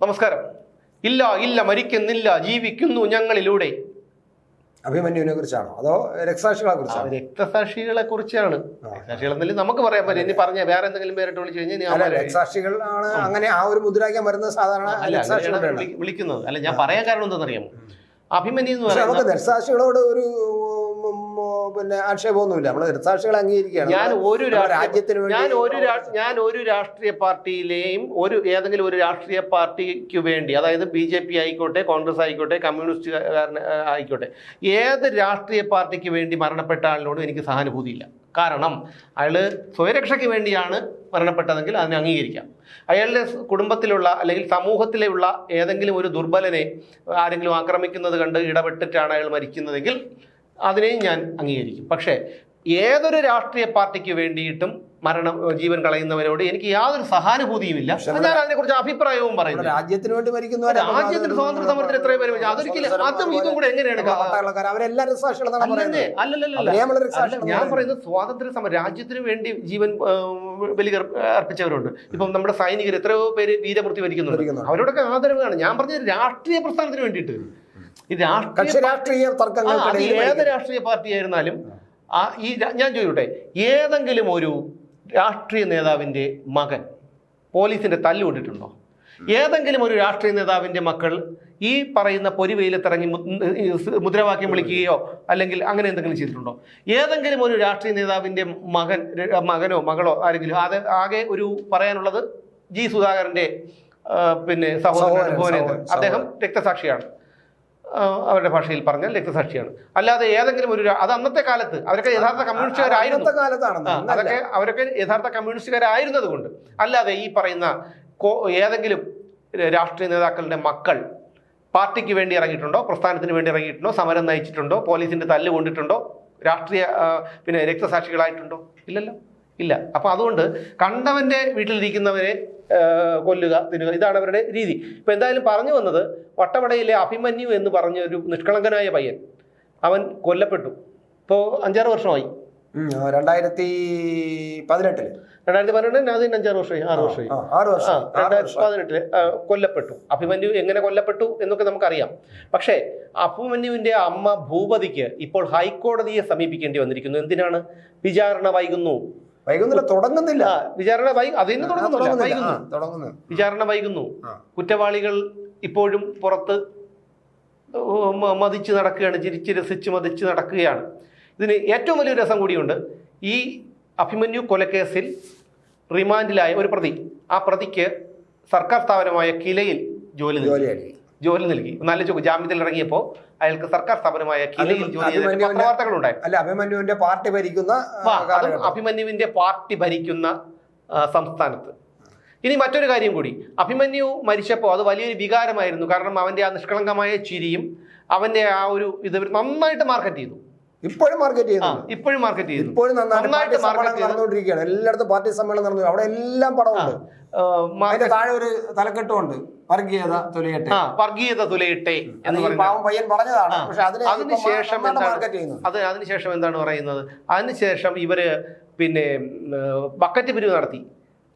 നമസ്കാരം. ഇല്ല ഇല്ല മരിക്കുന്നില്ല, ജീവിക്കുന്നു ഞങ്ങളിലൂടെ. അഭിമന്യുവിനെ കുറിച്ചാണോ അതോ രക്തസാക്ഷികളെ കുറിച്ചാണോ? രക്തസാക്ഷികളെ കുറിച്ചാണ്. രക്തസാക്ഷികൾ എന്തെങ്കിലും നമുക്ക് പറയാൻ പറ്റും. ഇനി പറഞ്ഞ വേറെ എന്തെങ്കിലും പേരിട്ട് വിളിച്ചു കഴിഞ്ഞാൽ രക്തസാക്ഷികൾ ആണ് അങ്ങനെ ആ ഒരു മുദ്രാക്കാൻ വരുന്നത് സാധാരണ വിളിക്കുന്നത്. അല്ല, ഞാൻ പറയാൻ കാരണം എന്താണെന്നറിയാമോ? അഭിമന്യു എന്ന് പറയുന്നത് നമുക്ക് രക്തസാക്ഷികളോട് ഒരു പിന്നെ ആക്ഷേപമൊന്നുമില്ല. നമ്മൾ രക്തസാക്ഷികളെ അംഗീകരിക്കുകയാണ്. ഞാൻ ഒരു രാഷ്ട്രീയ പാർട്ടിയിലെയും ഏതെങ്കിലും ഒരു രാഷ്ട്രീയ പാർട്ടിക്ക് വേണ്ടി, അതായത് BJP ആയിക്കോട്ടെ, കോൺഗ്രസ് ആയിക്കോട്ടെ, കമ്മ്യൂണിസ്റ്റുകാരൻ ആയിക്കോട്ടെ, ഏത് രാഷ്ട്രീയ പാർട്ടിക്ക് വേണ്ടി മരണപ്പെട്ട ആളിനോടും എനിക്ക് സഹാനുഭൂതിയില്ല. കാരണം അയാൾ സ്വയരക്ഷയ്ക്ക് വേണ്ടിയാണ് മരണപ്പെട്ടതെങ്കിൽ അതിനെ അംഗീകരിക്കാം. അയാളുടെ കുടുംബത്തിലുള്ള അല്ലെങ്കിൽ സമൂഹത്തിലുള്ള ഏതെങ്കിലും ഒരു ദുർബലനെ ആരെങ്കിലും ആക്രമിക്കുന്നത് കണ്ട് ഇടപെട്ടിട്ടാണ് അയാൾ മരിക്കുന്നതെങ്കിൽ അതിനെയും ഞാൻ അംഗീകരിക്കും. പക്ഷേ ഏതൊരു രാഷ്ട്രീയ പാർട്ടിക്ക് വേണ്ടിയിട്ടും ജീവൻ കളയുന്നവരോട് എനിക്ക് യാതൊരു സഹാനുഭൂതിയുമില്ല. ഞാൻ അതിനെക്കുറിച്ച് അഭിപ്രായവും പറയുന്നു. രാജ്യത്തിന് വേണ്ടി മരിക്കുന്നവർ, രാജ്യത്തിന് സ്വാതന്ത്ര്യ സമരത്തിന് എത്രയോ പേര് മരിച്ചു. അതൊരിക്കലും അതും ഇതും കൂടെ എങ്ങനെയാണ്? ഞാൻ പറയുന്നത് സ്വാതന്ത്ര്യ സമരം, രാജ്യത്തിന് വേണ്ടി ജീവൻ ബലി അർപ്പിച്ചവരുണ്ട്. ഇപ്പം നമ്മുടെ സൈനികർ എത്രയോ പേര് വീരമൃത്യു വരിക്കുന്നുണ്ട്. അവരോടൊക്കെ ആദരവാണ്. ഞാൻ പറഞ്ഞത് രാഷ്ട്രീയ പ്രസ്ഥാനത്തിന് വേണ്ടിയിട്ട്. ഈ രാഷ്ട്രീയ തർക്കങ്ങൾ ഏത് രാഷ്ട്രീയ പാർട്ടി ആയിരുന്നാലും ഞാൻ ചോദിക്കട്ടെ, ഏതെങ്കിലും ഒരു രാഷ്ട്രീയ നേതാവിൻ്റെ മകൻ പോലീസിന്റെ തല്ലുകൊണ്ടിട്ടുണ്ടോ? ഏതെങ്കിലും ഒരു രാഷ്ട്രീയ നേതാവിൻ്റെ മക്കൾ ഈ പറയുന്ന പൊരിവെയിലത്തിറങ്ങി മുദ്രാവാക്യം വിളിക്കുകയോ അല്ലെങ്കിൽ അങ്ങനെ എന്തെങ്കിലും ചെയ്തിട്ടുണ്ടോ? ഏതെങ്കിലും ഒരു രാഷ്ട്രീയ നേതാവിൻ്റെ മകനോ മകളോ ആരെങ്കിലും? ആകെ ഒരു പറയാനുള്ളത് G. സുധാകരൻ്റെ പിന്നെ സഹോദരൻ ഭുവനേന്ദ്രൻ. അദ്ദേഹം രക്തസാക്ഷിയാണ്. അവരുടെ ഭാഷയിൽ പറഞ്ഞാൽ രക്തസാക്ഷിയാണ്. അല്ലാതെ ഏതെങ്കിലും അത് അന്നത്തെ കാലത്ത് അവരൊക്കെ യഥാർത്ഥ കമ്മ്യൂണിസ്റ്റുകാരായിരുന്നു. അവരൊക്കെ യഥാർത്ഥ കമ്മ്യൂണിസ്റ്റുകാരായിരുന്നത് കൊണ്ട്. അല്ലാതെ ഈ പറയുന്ന ഏതെങ്കിലും രാഷ്ട്രീയ നേതാക്കളുടെ മക്കൾ പാർട്ടിക്ക് വേണ്ടി ഇറങ്ങിയിട്ടുണ്ടോ? പ്രസ്ഥാനത്തിന് വേണ്ടി ഇറങ്ങിയിട്ടുണ്ടോ? സമരം നയിച്ചിട്ടുണ്ടോ? പോലീസിന്റെ തല്ല് കൊണ്ടിട്ടുണ്ടോ? രാഷ്ട്രീയ പിന്നെ രക്തസാക്ഷികളായിട്ടുണ്ടോ? ഇല്ലല്ലോ, ഇല്ല. അപ്പൊ അതുകൊണ്ട് കണ്ടവന്റെ വീട്ടിലിരിക്കുന്നവരെ കൊല്ലുക, തിന്നുക, ഇതാണ് അവരുടെ രീതി. ഇപ്പൊ എന്തായാലും പറഞ്ഞു വന്നത്, വട്ടവടയിലെ അഭിമന്യു എന്ന് പറഞ്ഞ ഒരു നിഷ്കളങ്കനായ പയ്യൻ, അവൻ കൊല്ലപ്പെട്ടു. ഇപ്പോൾ 5-6 വർഷമായി. 2018 അതിന് 5-6 വർഷമായി, 6 വർഷമായി. 2018 കൊല്ലപ്പെട്ടു. അഭിമന്യു എങ്ങനെ കൊല്ലപ്പെട്ടു എന്നൊക്കെ നമുക്കറിയാം. പക്ഷേ അഭിമന്യുവിന്റെ അമ്മ ഭൂപതിക്ക് ഇപ്പോൾ ഹൈക്കോടതിയെ സമീപിക്കേണ്ടി വന്നിരിക്കുന്നു. എന്തിനാണ്? വിചാരണ തുടങ്ങുന്നില്ല. വിചാരണ വൈകുന്നു. കുറ്റവാളികൾ ഇപ്പോഴും പുറത്ത് മതിച്ച് നടക്കുകയാണ്, ചിരിച്ച് രസിച്ച് മതിച്ച് നടക്കുകയാണ്. ഇതിന് ഏറ്റവും വലിയ രസം കൂടിയുണ്ട്. ഈ അഭിമന്യു കൊലക്കേസിൽ റിമാൻഡിലായ ഒരു പ്രതി, ആ പ്രതിക്ക് സർക്കാർ സ്ഥാപനമായ കിലയിൽ ജോലി നൽകി. നല്ല ജാമ്യത്തിൽ ഇറങ്ങിയപ്പോൾ അയാൾക്ക് സർക്കാർ സ്ഥാപനമായ കിലയിൽ ജോലി വാർത്തകളുണ്ടായി. അഭിമന്യുവിന്റെ പാർട്ടി ഭരിക്കുന്ന സംസ്ഥാനത്ത്. ഇനി മറ്റൊരു കാര്യം കൂടി, അഭിമന്യു മരിച്ചപ്പോൾ അത് വലിയൊരു വികാരമായിരുന്നു. കാരണം അവന്റെ ആ നിഷ്കളങ്കമായ ചിരിയും അവന്റെ ആ ഒരു ഇത് നന്നായിട്ട് മാർക്കറ്റ് ചെയ്തു. ഇപ്പോഴും മാർക്കറ്റ് ചെയ്യുന്നു. എല്ലായിടത്തും പാർട്ടി സമ്മേളനം നടന്നു. അവിടെ എല്ലാം പടമുണ്ട്. താഴെ ഒരു തലക്കെട്ടുമുണ്ട്, വർഗീയത തുലയട്ടെ എന്ന് പയ്യൻ പറഞ്ഞതാണ്. പക്ഷെ അതിനുശേഷം എന്താണ് പറയുന്നത്? അതിനുശേഷം ഇവര് പിന്നെ ബക്കറ്റ് പിരിവ് നടത്തി.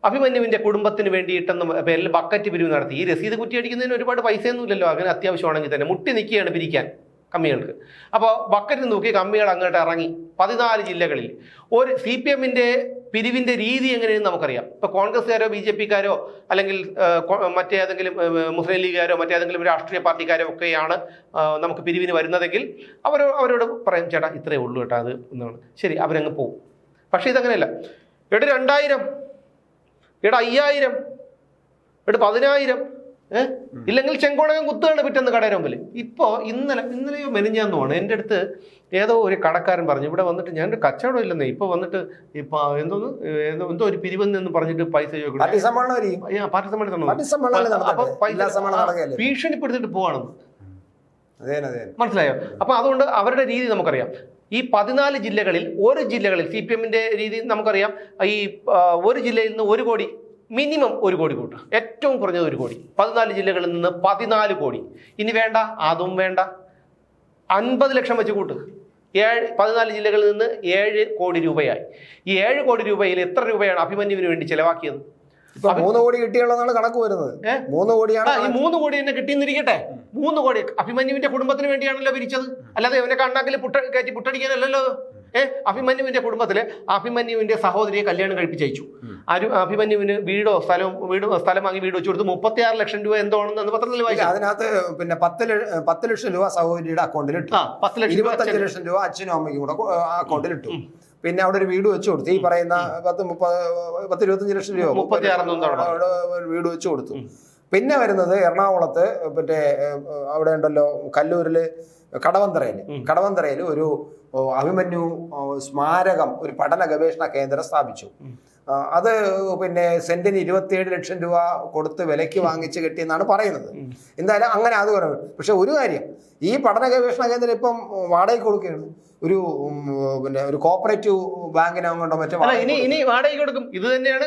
അഭിമന്യുവിന്റെ കുടുംബത്തിന് വേണ്ടിയിട്ടെന്ന് പേരിൽ ബക്കറ്റ് പിരിവ് നടത്തി. ഈ രസീത് കുറ്റിയടിക്കുന്നതിന് ഒരുപാട് പൈസയൊന്നും ഇല്ലല്ലോ. അങ്ങനെ അത്യാവശ്യമാണെങ്കിൽ തന്നെ മുട്ടി നിൽക്കുകയാണ് പിരിക്കാൻ കമ്മികൾക്ക്. അപ്പോൾ ബക്കറ്റ് നോക്കി കമ്മികൾ അങ്ങോട്ട് ഇറങ്ങി 14 ജില്ലകളിൽ. ഒരു CPM-ന്റെ പിരിവിൻ്റെ രീതി എങ്ങനെയെന്ന് നമുക്കറിയാം. ഇപ്പോൾ കോൺഗ്രസ്സുകാരോ BJP-ക്കാരോ അല്ലെങ്കിൽ മറ്റേതെങ്കിലും മുസ്ലിം ലീഗുകാരോ മറ്റേതെങ്കിലും രാഷ്ട്രീയ പാർട്ടിക്കാരോ ഒക്കെയാണ് നമുക്ക് പിരിവിന് വരുന്നതെങ്കിൽ അവരോട് പറയും, ചേട്ടാ ഇത്രയേ ഉള്ളൂ കേട്ടോ അത് എന്നാണ്. ശരി, അവരങ്ങ് പോകും. പക്ഷേ ഇതങ്ങനെയല്ല. 2000, 5000, 10,000, ഇല്ലെങ്കിൽ ചെങ്കോടകം കുത്തുകയാണ് പിറ്റേന്ന് കടയുടെ മുമ്പിൽ. ഇപ്പോൾ ഇന്നലെയോ മെനിഞ്ഞാന്നുമാണ് എൻ്റെ അടുത്ത് ഏതോ ഒരു കടക്കാരൻ പറഞ്ഞു, ഇവിടെ വന്നിട്ട് ഞാൻ കച്ചവടം ഇല്ലെന്നേ, ഇപ്പോൾ വന്നിട്ട് എന്തോ ഒരു പിരിവെന്ന് പറഞ്ഞിട്ട് പൈസ പാർട്ടി സമ്മേളനം ഭീഷണിപ്പെടുത്തിട്ട് പോവാണെന്ന്. മനസ്സിലായോ? അപ്പൊ അതുകൊണ്ട് അവരുടെ രീതി നമുക്കറിയാം. ഈ 14 ജില്ലകളിൽ CPM-ന്റെ രീതി നമുക്കറിയാം. ഈ ഒരു ജില്ലയിൽ നിന്ന് 1 കോടി, മിനിമം 1 കോടി കൂട്ടുക, ഏറ്റവും കുറഞ്ഞത് 1 കോടി. 14 ജില്ലകളിൽ നിന്ന് 14 കോടി. ഇനി വേണ്ട, അതും വേണ്ട, 50 ലക്ഷം വെച്ച് കൂട്ടുക. 14 ജില്ലകളിൽ നിന്ന് 7 കോടി രൂപയായി. ഈ 7 കോടി രൂപയിൽ എത്ര രൂപയാണ് അഭിമന്യുവിന് വേണ്ടി ചെലവാക്കിയത്? 3 കോടി കിട്ടിയുള്ളതാണ് കണക്ക് വരുന്നത്. 3 കോടിയാണ്. ഈ 3 കോടി തന്നെ കിട്ടിയെന്നിരിക്കട്ടെ. 3 കോടി അഭിമന്യുവിന്റെ കുടുംബത്തിന് വേണ്ടിയാണല്ലോ പിരിച്ചത്, അല്ലാതെ ഇവനെ കണ്ണാക്കിൽ കയറ്റി പുട്ടടിക്കാനല്ലല്ലോ. അഭിമന്യുവിന്റെ കുടുംബത്തില് അഭിമന്യുവിന്റെ സഹോദരിയെ കല്യാണം കഴിപ്പിച്ചയച്ചു. അഭിമന്യുവിന് സ്ഥലം വാങ്ങി വീട് വെച്ചു കൊടുത്തു. 36 ലക്ഷം രൂപ എന്തോണെന്ന് പത്രത്തിൽ വായിച്ചു. അതിനകത്ത് പിന്നെ 10 ലക്ഷം രൂപ സഹോദരിയുടെ അക്കൗണ്ടിൽ ഇട്ടു. 25 ലക്ഷം രൂപ അച്ഛനും അമ്മയ്ക്കും കൂടെ അക്കൗണ്ടിൽ ഇട്ടു. പിന്നെ അവിടെ ഒരു വീട് വെച്ച് കൊടുത്തു. ഈ പറയുന്ന 10-25 ലക്ഷം രൂപ 36 വീട് വെച്ച് കൊടുത്തു. പിന്നെ വരുന്നത് എറണാകുളത്ത് മറ്റേ അവിടെ ഉണ്ടല്ലോ കല്ലൂരില് കടവന്തറയിൽ ഒരു അഭിമന്യു സ്മാരകം, ഒരു പഠന ഗവേഷണ കേന്ദ്രം സ്ഥാപിച്ചു. അത് പിന്നെ സെന്റിന് 27 ലക്ഷം രൂപ കൊടുത്ത് വിലയ്ക്ക് വാങ്ങിച്ച് കിട്ടിയെന്നാണ് പറയുന്നത്. എന്തായാലും അങ്ങനെ അത് പറയുന്നത്. പക്ഷെ ഒരു കാര്യം, ഈ പഠന ഗവേഷണ കേന്ദ്രം ഇപ്പം വാടകയ്ക്ക് കൊടുക്കുകയാണ്. ഒരു കോപ്പറേറ്റീവ് ബാങ്കിനോ മറ്റോ ഇനി വാടകയ്ക്ക് കൊടുക്കും. ഇത് തന്നെയാണ്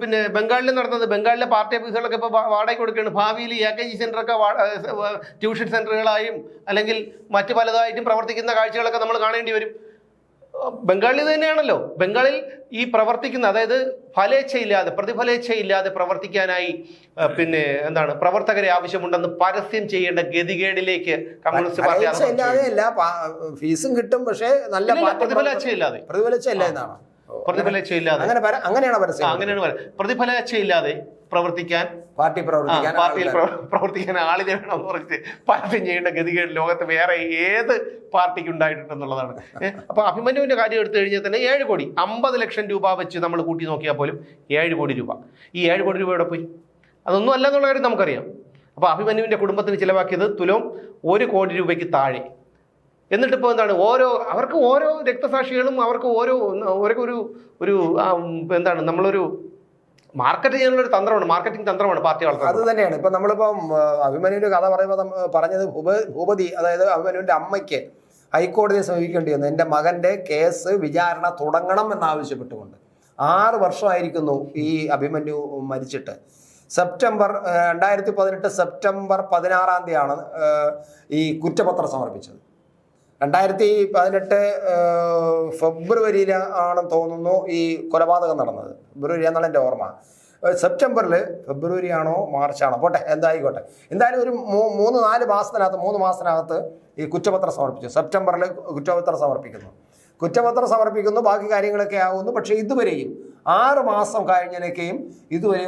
പിന്നെ ബംഗാളിൽ നടന്നത്. ബംഗാളിലെ പാർട്ടി ഓഫീസുകളൊക്കെ ഇപ്പൊ വാടകയ്ക്ക് കൊടുക്കുകയാണ്. ഭാവിയിൽ AKG സെന്ററൊക്കെ ട്യൂഷൻ സെന്ററുകളായും അല്ലെങ്കിൽ മറ്റു പലതായിട്ടും പ്രവർത്തിക്കുന്ന കാഴ്ചകളൊക്കെ നമ്മൾ കാണേണ്ടി വരും. ബംഗാളിൽ തന്നെയാണല്ലോ. ബംഗാളിൽ ഈ പ്രവർത്തിക്കുന്ന, അതായത് പ്രതിഫലേച്ഛയില്ലാതെ പ്രവർത്തിക്കാനായി പിന്നെ എന്താണ് പ്രവർത്തകരെ ആവശ്യമുണ്ടെന്ന് പരസ്യം ചെയ്യേണ്ട ഗതികേടിലേക്ക് കമ്മ്യൂണിസ്റ്റ് പാർട്ടി ഫീസും കിട്ടും, പക്ഷേ നല്ല പ്രതിഫലേച്ഛയില്ലാതെ അങ്ങനെയാണ് പ്രതിഫലേച്ഛയില്ലാതെ പ്രവർത്തിക്കാൻ പാർട്ടിയിൽ പ്രവർത്തിക്കാൻ ആളിനെ വേണമെന്ന് പറഞ്ഞിട്ട് പരസ്യം ചെയ്യേണ്ട ഗതികേട് ലോകത്ത് വേറെ ഏത് പാർട്ടിക്ക് ഉണ്ടായിട്ടുണ്ടെന്നുള്ളതാണ്. അപ്പൊ അഭിമന്യുവിന്റെ കാര്യം എടുത്തു കഴിഞ്ഞാൽ തന്നെ 7 കോടി 50 ലക്ഷം രൂപ വെച്ച് നമ്മൾ കൂട്ടി നോക്കിയാൽ പോലും 7 കോടി രൂപ. ഈ 7 കോടി രൂപ എവിടെ പോയി? അതൊന്നും അല്ല എന്നുള്ള കാര്യം നമുക്കറിയാം. അപ്പൊ അഭിമന്യുവിന്റെ കുടുംബത്തിന് ചിലവാക്കിയത് തുലോം 1 കോടി രൂപയ്ക്ക് താഴെ. എന്നിട്ട് ഇപ്പോൾ എന്താണ് അവർക്ക് ഓരോ രക്തസാക്ഷികളും അവർക്ക് ഒരു എന്താണ് നമ്മളൊരു മാർക്കറ്റ് ചെയ്യാനുള്ള ഒരു തന്ത്രമാണ്, മാർക്കറ്റിംഗ് തന്ത്രമാണ് പാർട്ടി വളർത്തുന്നത്. അത് തന്നെയാണ്. ഇപ്പൊ നമ്മളിപ്പം അഭിമന്യുവിന്റെ കഥ പറയുമ്പോൾ പറഞ്ഞത് ഭൂപതി, അതായത് അഭിമന്യുവിന്റെ അമ്മയ്ക്ക് ഹൈക്കോടതിയെ സമീപിക്കേണ്ടി വന്നു. എൻ്റെ മകന്റെ കേസ് വിചാരണ തുടങ്ങണം എന്നാവശ്യപ്പെട്ടുകൊണ്ട്. 6 വർഷമായിരിക്കുന്നു ഈ അഭിമന്യു മരിച്ചിട്ട്. 2018 സെപ്റ്റംബർ 16-ാം തീയതിയാണ് ഈ കുറ്റപത്രം സമർപ്പിച്ചത്. 2018 ഫെബ്രുവരിയിൽ ആണെന്ന് തോന്നുന്നു ഈ കൊലപാതകം നടന്നത്. ഫെബ്രുവരി എന്നാണ് എൻ്റെ ഓർമ്മ. ഫെബ്രുവരി ആണോ മാർച്ചാണോ പോട്ടെ, എന്തായിക്കോട്ടെ. എന്തായാലും ഒരു 3 മാസത്തിനകത്ത് ഈ കുറ്റപത്രം സമർപ്പിച്ചു. സെപ്റ്റംബറിൽ കുറ്റപത്രം സമർപ്പിക്കുന്നു, ബാക്കി കാര്യങ്ങളൊക്കെ ആകുന്നു. പക്ഷേ ഇതുവരെയും 6 മാസം കഴിഞ്ഞതിനൊക്കെയും ഇതുവരെ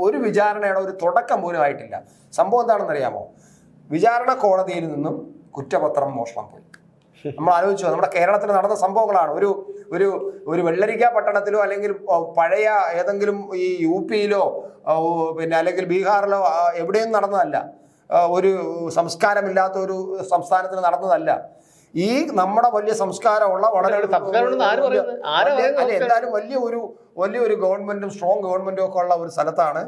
ഒരു വിചാരണയുടെ ഒരു തുടക്കം പോലും ആയിട്ടില്ല. സംഭവം എന്താണെന്ന് അറിയാമോ? വിചാരണ കോടതിയിൽ നിന്നും കുറ്റപത്രം മോഷണം പോയി. നമ്മൾ ആലോചിച്ചു, നമ്മുടെ കേരളത്തിൽ നടന്ന സംഭവങ്ങളാണ്. ഒരു വെള്ളരിക്ക പട്ടണത്തിലോ അല്ലെങ്കിൽ പഴയ ഏതെങ്കിലും ഈ UP-യിലോ പിന്നെ അല്ലെങ്കിൽ ബീഹാറിലോ എവിടെയും നടന്നതല്ല. ഒരു സംസ്കാരമില്ലാത്ത ഒരു സംസ്ഥാനത്തിന് നടന്നതല്ല. ഈ നമ്മുടെ വലിയ സംസ്കാരമുള്ള വളരെ എന്തായാലും വലിയൊരു ഗവൺമെന്റും സ്ട്രോങ് ഗവൺമെന്റും ഒക്കെ ഉള്ള ഒരു സ്ഥലത്താണ്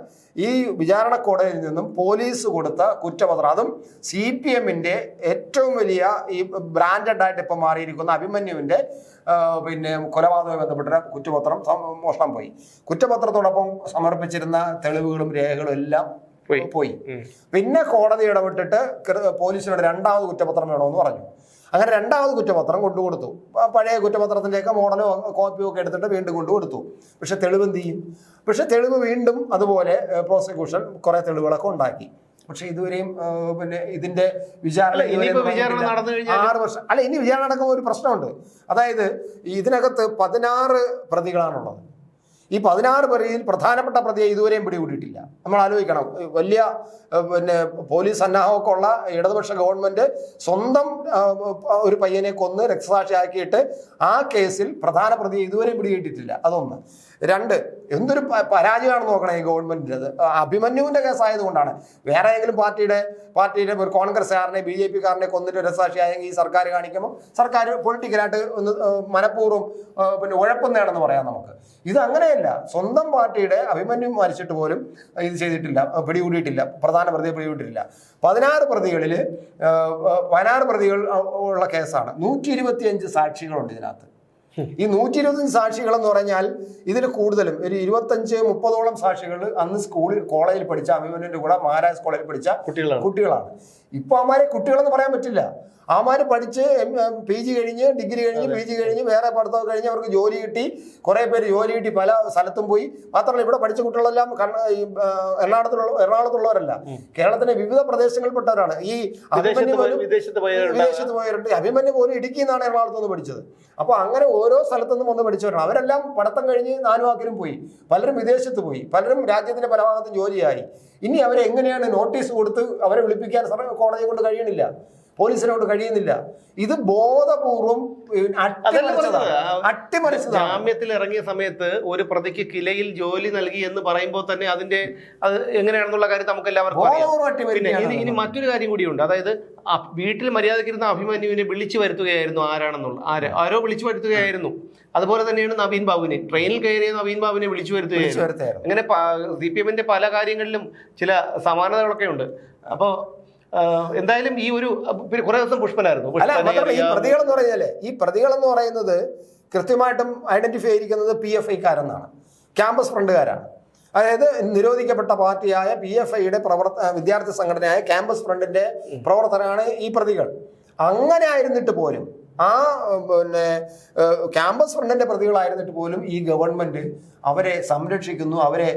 ഈ വിചാരണ കോടതിയിൽ നിന്നും പോലീസ് കൊടുത്ത കുറ്റപത്രം, അതും CPM-ന്റെ ഏറ്റവും വലിയ ഈ ബ്രാൻഡഡ് ആയിട്ട് ഇപ്പം മാറിയിരിക്കുന്ന അഭിമന്യുവിന്റെ പിന്നെ കൊലപാതകവുമായി ബന്ധപ്പെട്ട കുറ്റപത്രം മോഷണം പോയി. കുറ്റപത്രത്തോടൊപ്പം സമർപ്പിച്ചിരുന്ന തെളിവുകളും രേഖകളും എല്ലാം പോയി. പിന്നെ കോടതി ഇടപെട്ടിട്ട് പോലീസിനോട് 2ാമത് കുറ്റപത്രം വേണമെന്ന് പറഞ്ഞു. അങ്ങനെ 2ാമത് കുറ്റപത്രം കൊണ്ടുകൊടുത്തു. പഴയ കുറ്റപത്രത്തിൻ്റെയൊക്കെ മോഡലോ കോപ്പിയോ ഒക്കെ എടുത്തിട്ട് വീണ്ടും കൊണ്ടുകൊടുത്തു. പക്ഷെ തെളിവ് എന്ത് ചെയ്യും? പക്ഷെ തെളിവ് വീണ്ടും അതുപോലെ പ്രോസിക്യൂഷൻ കുറെ തെളിവുകളൊക്കെ ഉണ്ടാക്കി. പക്ഷെ ഇതുവരെയും പിന്നെ ഇതിന്റെ വിചാരണ 6 വർഷം അല്ല, ഇനി വിചാരണ നടക്കുമ്പോൾ ഒരു പ്രശ്നമുണ്ട്. അതായത് ഇതിനകത്ത് 16 പ്രതികളാണുള്ളത്. ഈ 16 പ്രതിയിൽ പ്രധാനപ്പെട്ട പ്രതിയെ ഇതുവരെയും പിടികൂടിയിട്ടില്ല. നമ്മൾ ആലോചിക്കണം, വലിയ പിന്നെ പോലീസ് സന്നാഹമൊക്കെ ഉള്ള ഇടതുപക്ഷ ഗവൺമെന്റ് സ്വന്തം ഒരു പയ്യനെ കൊന്ന് രക്തസാക്ഷിയാക്കിയിട്ട് ആ കേസിൽ പ്രധാന പ്രതിയെ ഇതുവരെയും പിടികിട്ടിട്ടില്ല. അതൊന്ന്. 2, എന്തൊരു പരാജയമാണെന്ന് നോക്കണം ഈ ഗവൺമെന്റിൻ്റെത്. അഭിമന്യുവിന്റെ കേസായതുകൊണ്ടാണ്. വേറെ ഏതെങ്കിലും പാർട്ടിയുടെ ഒരു കോൺഗ്രസ്സുകാരനെ BJP-കാരനെ കൊന്നിട്ട് രക്തസാക്ഷിയായെങ്കിൽ ഈ സർക്കാർ കാണിക്കുമ്പോൾ സർക്കാർ പൊളിറ്റിക്കലായിട്ട് ഒന്ന് മനഃപൂർവ്വം പിന്നെ ഉഴപ്പുന്നതാണെന്ന് പറയാം നമുക്ക്. ഇത് അങ്ങനെയല്ല. സ്വന്തം പാർട്ടിയുടെ അഭിമന്യു മരിച്ചിട്ട് പോലും ഇത് ചെയ്തിട്ടില്ല, പിടികൂടിയിട്ടില്ല, പ്രധാന പ്രതിയെ പിടികൂടിയിട്ടില്ല. 16 പ്രതികളിൽ 16 പ്രതികൾ ഉള്ള കേസാണ്. 125 സാക്ഷികളുണ്ട് ഇതിനകത്ത്. ഈ 125 സാക്ഷികൾ എന്ന് പറഞ്ഞാൽ ഇതിൽ കൂടുതലും ഒരു 25-30ഓളം സാക്ഷികൾ അന്ന് കോളേജിൽ പഠിച്ച അഭിമന്യുവിന്റെ കൂടെ മഹാരാജ് കോളേജിൽ പഠിച്ച കുട്ടികളാണ്. ഇപ്പൊ അവന്മാരെ കുട്ടികളെന്ന് പറയാൻ പറ്റില്ല. അവന്മാര് പഠിച്ച് PG കഴിഞ്ഞ് ഡിഗ്രി കഴിഞ്ഞ് PG കഴിഞ്ഞ് വേറെ പഠിത്തമൊക്കെ കഴിഞ്ഞ് അവർക്ക് ജോലി കിട്ടി. കുറെ പേര് ജോലി കിട്ടി പല സ്ഥലത്തും പോയി. മാത്രമല്ല ഇവിടെ പഠിച്ച കുട്ടികളെല്ലാം എറണാകുളത്തുള്ളവരല്ല, കേരളത്തിന്റെ വിവിധ പ്രദേശങ്ങളിൽപ്പെട്ടവരാണ്. ഈ അഭിമന്യു പോലും വിദേശത്ത് പോയവരുണ്ട്. അഭിമന്യു പോലും ഇടുക്കിയിൽ നിന്നാണ് എറണാകുളത്ത് നിന്ന് പഠിച്ചത്. അപ്പൊ അങ്ങനെ ഓരോ സ്ഥലത്തുനിന്നും വന്ന് പഠിച്ചവരാണ്. അവരെല്ലാം പഠിത്തം കഴിഞ്ഞ് നാലുവാക്കിലും പോയി, പലരും വിദേശത്ത് പോയി, പലരും രാജ്യത്തിന്റെ പല ഭാഗത്തും ജോലിയായി. ഇനി അവരെ എങ്ങനെയാണ് നോട്ടീസ് കൊടുത്ത് അവരെ വിളിപ്പിക്കാൻ കോടതിയെ കൊണ്ട് കഴിയണില്ല, പോലീസിനോട് കഴിയുന്നില്ല. ഇത് ബോധപൂർവം അട്ടിമറിച്ചതാണ്. ജാമ്യത്തിൽ ഇറങ്ങിയ സമയത്ത് ഒരു പ്രതിക്ക് കിലയിൽ ജോലി നൽകി എന്ന് പറയുമ്പോൾ തന്നെ അതിന്റെ അത് എങ്ങനെയാണെന്നുള്ള കാര്യം നമുക്ക് എല്ലാവർക്കും അറിയാം. ഇനി മറ്റൊരു കാര്യം കൂടിയുണ്ട്. അതായത് വീട്ടിൽ മര്യാദക്കിരുന്ന അഭിമന്യുവിനെ വിളിച്ചു വരുത്തുകയായിരുന്നു. ആരോ വിളിച്ചു വരുത്തുകയായിരുന്നു. അതുപോലെ തന്നെയാണ് നവീൻ ബാബുവിനെ, ട്രെയിനിൽ കയറിയ നവീൻ ബാബുവിനെ വിളിച്ചു വരുത്തുകയായിരുന്നു. അങ്ങനെ CPM-ന്റെ പല കാര്യങ്ങളിലും ചില സമാനതകളൊക്കെ ഉണ്ട്. അപ്പോൾ എന്തായാലും ഈ ഒരു കുറെ ദിവസം പുഷ്പനായിരുന്നു. ഈ പ്രതികൾ എന്ന് പറയുന്നത് കൃത്യമായിട്ടും ഐഡന്റിഫൈ ചെയ്തിരിക്കുന്നത് PFI-കാരെന്നാണ്, ക്യാമ്പസ് ഫ്രണ്ടുകാരാണ്. അതായത് നിരോധിക്കപ്പെട്ട പാർട്ടിയായ PFI-യുടെ വിദ്യാർത്ഥി സംഘടനയായ ക്യാമ്പസ് ഫ്രണ്ടിന്റെ പ്രവർത്തകരാണ് ഈ പ്രതികൾ. അങ്ങനെ ആയിരുന്നിട്ട് പോലും ക്യാമ്പസ് ഫ്രണ്ടിന്റെ പ്രതികളായിരുന്നിട്ട് പോലും ഈ ഗവൺമെന്റ് അവരെ സംരക്ഷിക്കുന്നു, അവരെ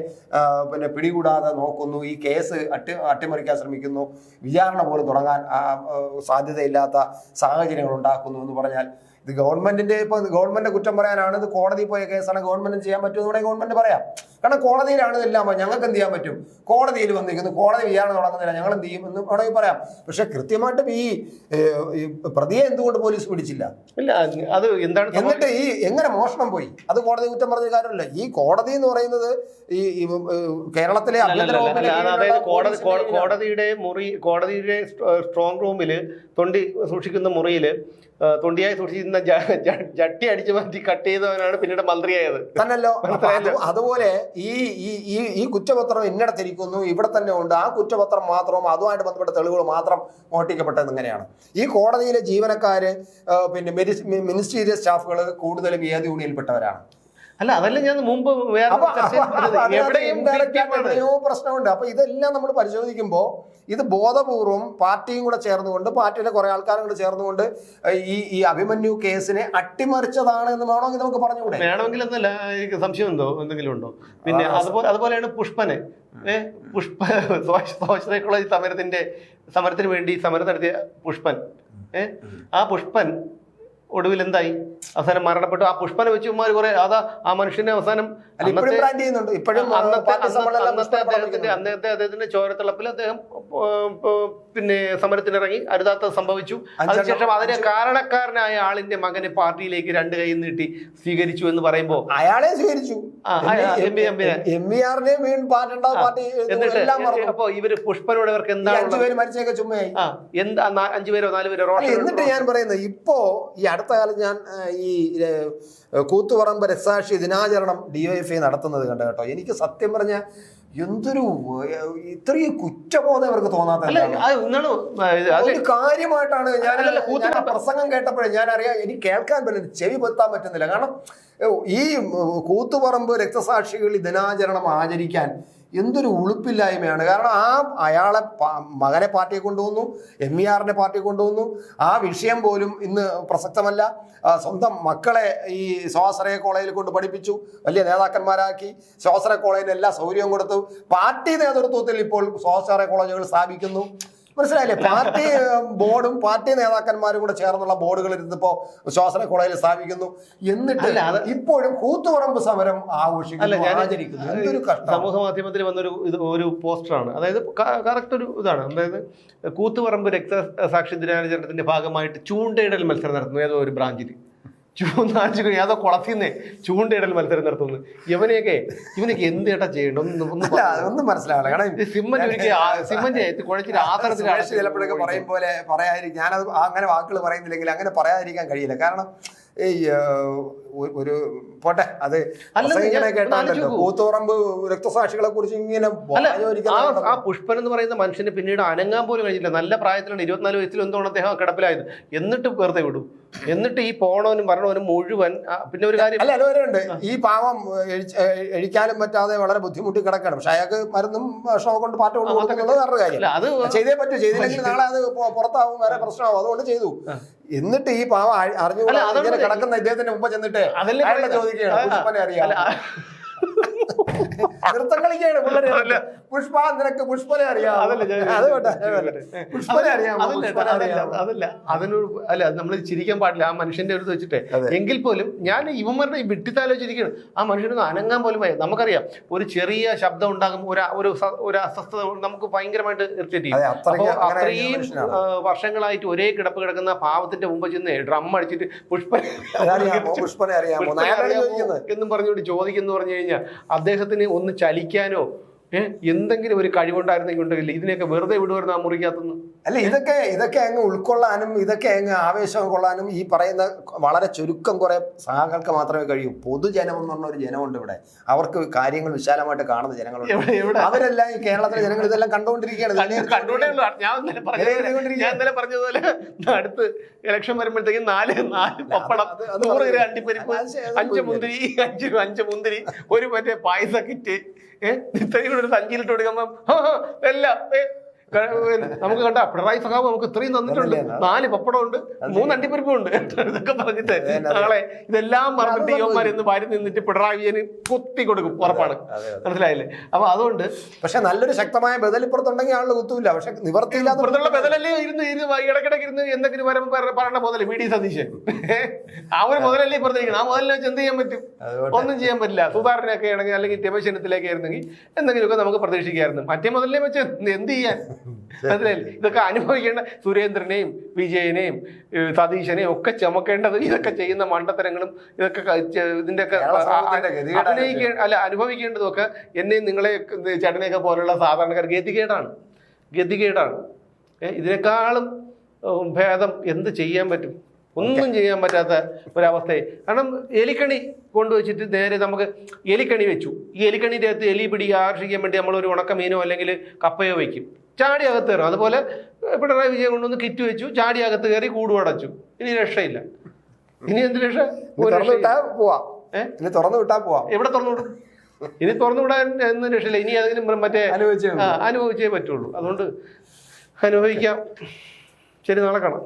പിടികൂടാതെ നോക്കുന്നു, ഈ കേസ് അട്ടിമറിക്കാൻ ശ്രമിക്കുന്നു, വിചാരണ പോലും തുടങ്ങാൻ സാധ്യതയില്ലാത്ത സാഹചര്യങ്ങൾ ഉണ്ടാക്കുന്നു എന്ന് പറഞ്ഞാൽ ഇത് ഗവൺമെന്റിന്റെ കുറ്റം പറയാനാണ്. ഇത് കോടതി പോയ കേസാണ്, ഗവൺമെന്റ് ചെയ്യാൻ പറ്റുമെന്ന് ഗവൺമെന്റ് പറയാം. കാരണം കോടതിയിലാണ് ഇതെല്ലാം. ഞങ്ങൾക്ക് എന്ത് ചെയ്യാൻ പറ്റും? കോടതിയിൽ വന്നിരിക്കുന്നു, കോടതി വിചാരണ തുടങ്ങുന്നില്ല, ഞങ്ങൾ എന്ത് ചെയ്യും എന്ന് വേണമെങ്കിൽ പറയാം. പക്ഷെ കൃത്യമായിട്ടും ഈ പ്രതിയെ എന്തുകൊണ്ട് പോലീസ് പിടിച്ചില്ല? ഇല്ല, അത് എന്താണ്? എന്നിട്ട് ഈ എങ്ങനെ മോഷണം പോയി? അത് കോടതി കുറ്റം പറഞ്ഞ കാര്യമല്ല. ഈ കോടതി എന്ന് പറയുന്നത് ഈ കേരളത്തിലെ കോടതിയുടെ സ്ട്രോങ് റൂമില് സൂക്ഷിക്കുന്ന മുറിയില് തൊണ്ടിയായി സൂക്ഷിക്കുന്ന ജട്ടി അടിച്ചു മാറ്റി കട്ട് ചെയ്തവനാണ് പിന്നീട് മന്ത്രിയായത് തന്നല്ലോ. അതുപോലെ ഈ കുറ്റപത്രം ഇന്നിടത്തിരിക്കുന്നു, ഇവിടെ തന്നെ ഉണ്ട്, ആ കുറ്റപത്രം മാത്രവും അതുമായിട്ട് ബന്ധപ്പെട്ട തെളിവുകൾ മാത്രം മോഷ്ടിക്കപ്പെട്ടത് എങ്ങനെയാണ്? ഈ കോടതിയിലെ ജീവനക്കാര് മിനിസ്റ്റീരിയൽ സ്റ്റാഫുകൾ കൂടുതലും ഏത് യൂണിയനിൽപ്പെട്ടവരാണ്? അല്ല, അതല്ല ഞാൻ മുമ്പ് എവിടെയോ പ്രശ്നമുണ്ട്. അപ്പൊ ഇതെല്ലാം നമ്മൾ പരിശോധിക്കുമ്പോൾ ഇത് ബോധപൂർവം പാർട്ടിയും കൂടെ ചേർന്നുകൊണ്ട്, പാർട്ടിയിലെ കുറെ ആൾക്കാരും കൂടെ ചേർന്നുകൊണ്ട് ഈ അഭിമന്യു കേസിനെ അട്ടിമറിച്ചതാണ് എന്ന് വേണമെങ്കിൽ നമുക്ക് പറഞ്ഞുകൂടെ? വേണമെങ്കിൽ എന്നല്ല, എനിക്ക് സംശയം എന്തെങ്കിലും ഉണ്ടോ? പിന്നെ അതുപോലെയാണ് പുഷ്പന് സ്വാശ്രയ കോളേജ് സമരത്തിന് വേണ്ടി സമരം നടത്തിയ പുഷ്പൻ. ആ പുഷ്പൻ ഒടുവിൽ എന്തായി? അവസാനം മരണപ്പെട്ടു. ആ പുഷ്പനെ വെച്ച് കുറെ ആ മനുഷ്യനെ അവസാനം അന്നത്തെ അദ്ദേഹത്തിന്റെ ചോരത്തിളപ്പിൽ അദ്ദേഹം സമരത്തിനിറങ്ങി, അരുതാത്തത് സംഭവിച്ചു. അതിനുശേഷം അതിന് കാരണക്കാരനായ ആളിന്റെ മകനെ പാർട്ടിയിലേക്ക് 2 കൈ നീട്ടി സ്വീകരിച്ചു എന്ന് പറയുമ്പോ അയാളെ സ്വീകരിച്ചു. അപ്പൊ ഇവര് പുഷ്പനോട് ഇവർക്ക് എന്താണ് 5 പേര് മരിച്ചൊക്കെ ചുമ്മയായി. 5 പേരോ 4 പേരോ. എന്നിട്ട് ഞാൻ പറയുന്നത് ഇപ്പോ ഈ അടുത്ത കാലം ഞാൻ ഈ കൂത്തുപറമ്പ് രക്തസാക്ഷി ദിനാചരണം DYFI നടത്തുന്നത് കണ്ട കേട്ടോ. എനിക്ക് സത്യം പറഞ്ഞ ഇത്രയും കുറ്റബോധം അവർക്ക് തോന്നാത്ത കാര്യമായിട്ടാണ്. ഞാൻ പ്രസംഗം കേട്ടപ്പോഴേ ഞാൻ അറിയാം, എനിക്ക് കേൾക്കാൻ പറ്റില്ല, ചെവി പൊത്താൻ പറ്റുന്നില്ല. കാരണം ഈ കൂത്തുപറമ്പ് രക്തസാക്ഷികൾ ദിനാചരണം ആചരിക്കാൻ എന്തൊരു ഉളുപ്പില്ലായ്മയാണ്. കാരണം അയാളെ മകനെ പാർട്ടിയെ കൊണ്ടുവന്നു, MERനെ പാർട്ടിയെ കൊണ്ടുവന്നു. ആ വിഷയം പോലും ഇന്ന് പ്രസക്തമല്ല. സ്വന്തം മക്കളെ ഈ സ്വാശ്രയ കോളേജിൽ കൊണ്ട് പഠിപ്പിച്ചു, വലിയ നേതാക്കന്മാരാക്കി, സ്വാശ്രയ കോളേജിന് എല്ലാ സൗകര്യവും കൊടുത്തു. പാർട്ടി നേതൃത്വത്തിൽ ഇപ്പോൾ സ്വാശ്രയ കോളേജുകൾ സ്ഥാപിക്കുന്നു. മനസ്സിലായില്ലേ? പാർട്ടി ബോർഡും പാർട്ടി നേതാക്കന്മാരും കൂടെ ചേർന്നുള്ള ബോർഡുകൾ ഇരുന്നപ്പോ സ്വാശ്രയ കോളേജിൽ സ്ഥാപിക്കുന്നു. എന്നിട്ട് ഇപ്പോഴും കൂത്തുപറമ്പ് സമരം ആചരിക്കുന്നു. എന്തൊരു കഷ്ടം. സമൂഹ മാധ്യമത്തിൽ വന്നൊരു പോസ്റ്ററാണ്. അതായത് കറക്റ്റ് ഒരു ഇതാണ്. അതായത് കൂത്തുപറമ്പ് രക്തസാക്ഷി ദിനാചരണത്തിന്റെ ഭാഗമായിട്ട് ചൂണ്ടയിടൽ മത്സരം നടത്തുന്നു ഏതോ ഒരു ബ്രാഞ്ചിൽ. ഏതോ കുളത്തിന്നേ ചൂണ്ടയിടൽ മത്സരം നടത്തുന്നു. ഇവനെയൊക്കെ എന്ത് ചേട്ടാ ചെയ്യണ്ട ഒന്നും മനസ്സിലാവില്ല. ചിലപ്പോഴൊക്കെ പറയും പോലെ പറയാതിരിക്കും. ഞാനത് അങ്ങനെ വാക്കുകൾ പറയുന്നില്ലെങ്കിൽ അങ്ങനെ പറയാതിരിക്കാൻ കഴിയില്ല. കാരണം ഈ ഒരു പോട്ടെ അത് കേട്ടാണല്ലോ കൂത്തുപറമ്പ് രക്തസാക്ഷികളെ കുറിച്ച് ഇങ്ങനെ ആ പുഷ്പൻ എന്ന് പറയുന്ന മനുഷ്യന് പിന്നീട് അനങ്ങാൻ പോലും കഴിഞ്ഞില്ല. നല്ല പ്രായത്തിലാണ്, 24 വയസ്സിൽ എന്തോണം അദ്ദേഹം കിടപ്പിലായത്. എന്നിട്ട് വെറുതെ വിടും. എന്നിട്ട് ഈ പോണവനും വരണവനും മുഴുവൻ പിന്നെ ഒരു കാര്യം ഉണ്ട്, ഈ പാവം എഴിക്കാനും പറ്റാതെ വളരെ ബുദ്ധിമുട്ടി കിടക്കണം. പക്ഷെ അയാൾക്ക് മരുന്നും ഭക്ഷണമൊക്കെ കൊണ്ട് പാട്ട് കൊടുക്കുന്നുള്ളത് വേറൊരു കാര്യം. അത് ചെയ്തേ പറ്റൂ, ചെയ്തില്ലെങ്കിൽ നാളെ അത് പുറത്താവും, വേറെ പ്രശ്നമാവും. അതുകൊണ്ട് ചെയ്തു. എന്നിട്ട് ഈ പാവം അറിഞ്ഞുകൊണ്ട് കിടക്കുന്ന ഇദ്ദേഹത്തിന്റെ മുമ്പ് ചെന്നിട്ട് അയാളെ ചോദിക്കുകയാണ് പുഷ്പനെ അറിയാം, നൃത്തം കളിക്കുകയാണ് പിള്ളേരെ. പുഷ്പ നിനക്ക് പുഷ്പനെ അറിയാം, പുഷ്പനെ അറിയാം. അതല്ല അതിനോട് അല്ല, നമ്മൾ ചിരിക്കാൻ പാടില്ല ആ മനുഷ്യന്റെ അടുത്ത് വെച്ചിട്ട്. എങ്കിൽ പോലും ഞാൻ ഇവന്മാരുടെ ഈ വിട്ടിത്താലോചിച്ചിരിക്കുകയാണ്. ആ മനുഷ്യനൊന്ന് അനങ്ങാൻ പോലും നമുക്കറിയാം, ഒരു ചെറിയ ശബ്ദം ഉണ്ടാകും, ഒരു അസ്വസ്ഥത നമുക്ക് ഭയങ്കരമായിട്ട് ഇറിറ്റേറ്റ് ചെയ്യും. അത്രയും വർഷങ്ങളായിട്ട് ഒരേ കിടപ്പ് കിടക്കുന്ന പാവത്തിന്റെ മുമ്പ് ചെന്ന് ഡ്രം അടിച്ചിട്ട് പുഷ്പനെ അറിയാമോ എന്നും പറഞ്ഞുകൊണ്ട് ചോദിക്കുന്നു പറഞ്ഞു കഴിഞ്ഞാൽ അദ്ദേഹത്തിന് ഒന്ന് ചലിക്കാനോ എന്തെങ്കിലും ഒരു കഴിവുണ്ടായിരുന്നെങ്കിൽ ഉണ്ടെങ്കിൽ ഇതിനെയൊക്കെ വെറുതെ വിടുവായിരുന്നു ആ മുറിക്കകത്തുനിന്ന്. അല്ല, ഇതൊക്കെ അങ്ങ് ഉൾക്കൊള്ളാനും ഇതൊക്കെ അങ്ങ് ആവേശം കൊള്ളാനും ഈ പറയുന്ന വളരെ ചുരുക്കം കുറെ സഹാക്കൾക്ക് മാത്രമേ കഴിയൂ. പൊതുജനം എന്ന് പറഞ്ഞ ഒരു ജനമുണ്ട് ഇവിടെ, അവർക്ക് കാര്യങ്ങൾ വിശാലമായിട്ട് കാണുന്ന ജനങ്ങളുണ്ട്. അവരെല്ലാം ഈ കേരളത്തിലെ ജനങ്ങൾ ഇതെല്ലാം കണ്ടുകൊണ്ടിരിക്കുകയാണ്. ഞാൻ ഇന്നലെ പറഞ്ഞതുപോലെ അടുത്ത് ഇലക്ഷൻ വരുമ്പോഴത്തേക്കും 4 പപ്പടം, 100 ഗ്രാം അണ്ടിപ്പരിപ്പ്, 5 മുന്തിരി, ഒരു മറ്റേ പായസ കിറ്റ്, ഇത്രയും ഒരു സഞ്ചിയിലിട്ട് കൊടുക്കുമ്പോ എല്ലാം നമുക്ക് കണ്ട പിണറായി സഖാവ് നമുക്ക് ഇത്രയും തന്നിട്ടുണ്ട്, 4 പപ്പടമുണ്ട്, 3 അണ്ടിപ്പരിപ്പുണ്ട് ഇതൊക്കെ പറഞ്ഞിട്ട് നാളെ ഇതെല്ലാം മറന്നിട്ട് യുവന്മാരെന്ന് വാരി നിന്നിട്ട് പിണറായി വിജയന് കുത്തി കൊടുക്കും, ഉറപ്പാണ്. മനസ്സിലായില്ലേ? അപ്പൊ അതുകൊണ്ട് പക്ഷെ നല്ലൊരു ശക്തമായ ബദലിപ്പുറത്തുണ്ടെങ്കിൽ ആളുകൾ കുത്തൂല്ല. പക്ഷെ നിവർത്തിയില്ലാത്ത ബദലല്ലേ ഇരുന്ന് ഇടക്കിടക്ക് ഇരുന്ന് എന്തെങ്കിലും പറയുന്ന മുതൽ വി.ഡി. സതീശൻ ആ ഒരു മുതലല്ലേ ഇപ്പുറത്തിരിക്കണം. ആ മുതലിനെ വെച്ച് എന്ത് ചെയ്യാൻ പറ്റും? ഒന്നും ചെയ്യാൻ പറ്റില്ല. സുധാകരനൊക്കെ ആണെങ്കിൽ അല്ലെങ്കിൽ രമേശ് ചെന്നിത്തലയൊക്കെ ആയിരുന്നെങ്കിൽ എന്തെങ്കിലുമൊക്കെ നമുക്ക് പ്രതീക്ഷിക്കായിരുന്നു. മറ്റേ മുതലിനെ വെച്ച് എന്ത് ചെയ്യാൻ? മനസ്സിലായില്ലേ? ഇതൊക്കെ അനുഭവിക്കേണ്ട സുരേന്ദ്രനെയും വിജയനെയും സതീശനെയും ഒക്കെ ചുമക്കേണ്ടത് ഇതൊക്കെ ചെയ്യുന്ന മണ്ടത്തരങ്ങളും ഇതൊക്കെ ഇതിന്റെയൊക്കെ അനുഭവിക്കേണ്ടതും ഒക്കെ എന്നെയും നിങ്ങളെ ചേട്ടനെയൊക്കെ പോലുള്ള സാധാരണക്കാർ ഗതികേടാണ്. ഇതിനേക്കാളും ഭേദം എന്ത് ചെയ്യാൻ പറ്റും? ഒന്നും ചെയ്യാൻ പറ്റാത്ത ഒരവസ്ഥയെ. കാരണം എലിക്കണി കൊണ്ടുവച്ചിട്ട് നേരെ നമുക്ക് എലിക്കണി വെച്ചു. ഈ എലിക്കണിൻ്റെ അകത്ത് എലി പിടി ആകർഷിക്കാൻ വേണ്ടി നമ്മളൊരു ഉണക്കമീനോ അല്ലെങ്കിൽ കപ്പയോ വയ്ക്കും, ചാടി അകത്ത് കയറും. അതുപോലെ പിണറായി വിജയൻ കൊണ്ടുവന്ന് കിറ്റ് വെച്ചു, ചാടി അകത്ത് കയറി കൂടുവടച്ചു. ഇനി രക്ഷയില്ല. ഇനി എന്ത് രക്ഷ? തുറന്നു വിട്ടാ പോവാം. എവിടെ തുറന്നു വിടും? ഇനി തുറന്നു വിടാൻ ഒന്നും രക്ഷയില്ല. ഇനി അതിന് മറ്റേ അനുഭവിച്ചേ പറ്റുള്ളൂ. അതുകൊണ്ട് അനുഭവിക്കാം. ശരി, നാളെ കാണാം.